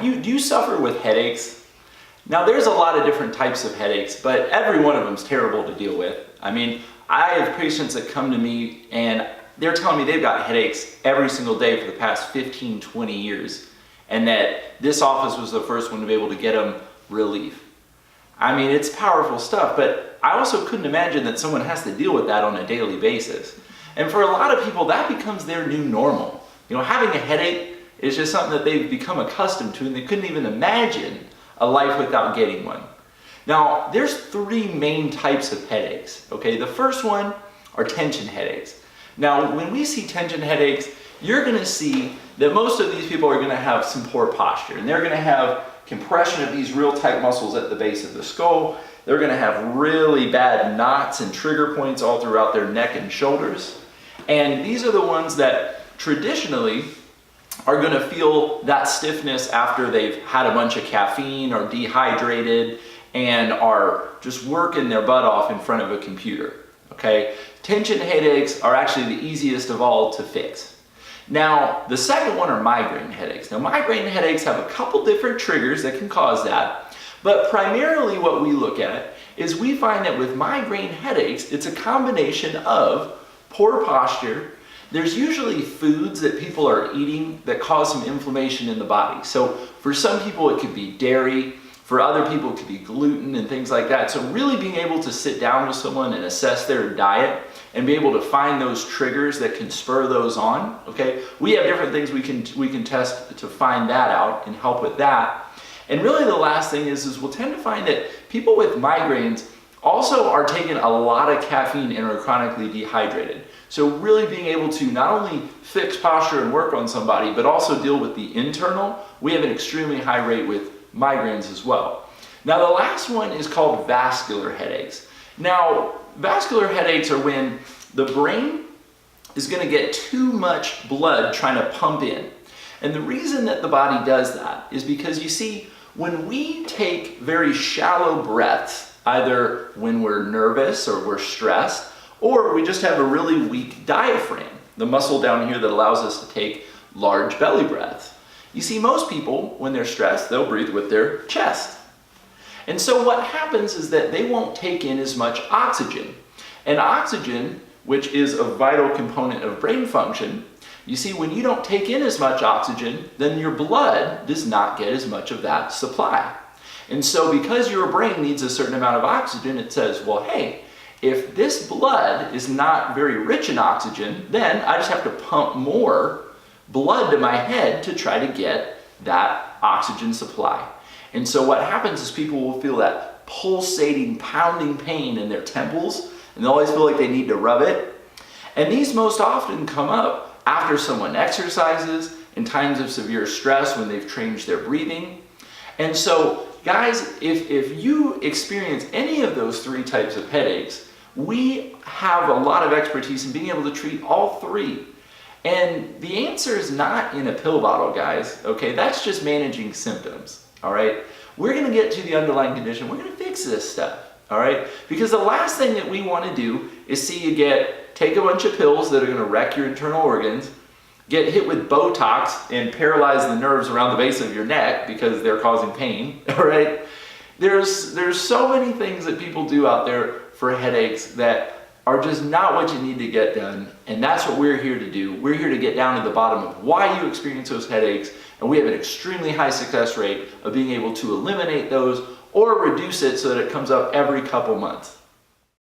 Do you suffer with headaches? Now there's a lot of different types of headaches, but every one of them is terrible to deal with. I mean, I have patients that come to me and they're telling me they've got headaches every single day for the past 15, 20 years, and that this office was the first one to be able to get them relief. I mean, it's powerful stuff, but I also couldn't imagine that someone has to deal with that on a daily basis. And for a lot of people, that becomes their new normal. You know, having a headache is just something that they've become accustomed to, and they couldn't even imagine a life without getting one. Now, there's three main types of headaches, okay? The first one are tension headaches. Now, when we see tension headaches, you're gonna see that most of these people are gonna have some poor posture, and they're gonna have compression of these real tight muscles at the base of the skull. They're gonna have really bad knots and trigger points all throughout their neck and shoulders. And these are the ones that traditionally are gonna feel that stiffness after they've had a bunch of caffeine or dehydrated and are just working their butt off in front of a computer, okay? Tension headaches are actually the easiest of all to fix. Now, the second one are migraine headaches. Now, migraine headaches have a couple different triggers that can cause that, but primarily what we look at is we find that with migraine headaches, it's a combination of poor posture. There's usually foods that people are eating that cause some inflammation in the body. So for some people it could be dairy, for other people it could be gluten and things like that. So really being able to sit down with someone and assess their diet and be able to find those triggers that can spur those on, okay? We have different things we can test to find that out and help with that. And really the last thing is we'll tend to find that people with migraines also are taking a lot of caffeine and are chronically dehydrated. So really being able to not only fix posture and work on somebody, but also deal with the internal, we have an extremely high rate with migraines as well. Now the last one is called vascular headaches. Now, vascular headaches are when the brain is gonna get too much blood trying to pump in. And the reason that the body does that is because you see, when we take very shallow breaths, either when we're nervous or we're stressed, or we just have a really weak diaphragm, the muscle down here that allows us to take large belly breaths. You see, most people, when they're stressed, they'll breathe with their chest. And so what happens is that they won't take in as much oxygen. And oxygen, which is a vital component of brain function, you see, when you don't take in as much oxygen, then your blood does not get as much of that supply. And so because your brain needs a certain amount of oxygen, it says, well, hey, if this blood is not very rich in oxygen, then I just have to pump more blood to my head to try to get that oxygen supply. And so what happens is people will feel that pulsating, pounding pain in their temples, and they always feel like they need to rub it. And these most often come up after someone exercises, in times of severe stress when they've changed their breathing. And so guys, if you experience any of those three types of headaches, we have a lot of expertise in being able to treat all three. And the answer is not in a pill bottle, guys, okay? That's just managing symptoms, all right? We're gonna get to the underlying condition. We're gonna fix this stuff, all right? Because the last thing that we wanna do is see you take a bunch of pills that are gonna wreck your internal organs, get hit with Botox and paralyze the nerves around the base of your neck because they're causing pain, all right? There's so many things that people do out there for headaches that are just not what you need to get done, and that's what we're here to do. We're here to get down to the bottom of why you experience those headaches, and we have an extremely high success rate of being able to eliminate those or reduce it so that it comes up every couple months.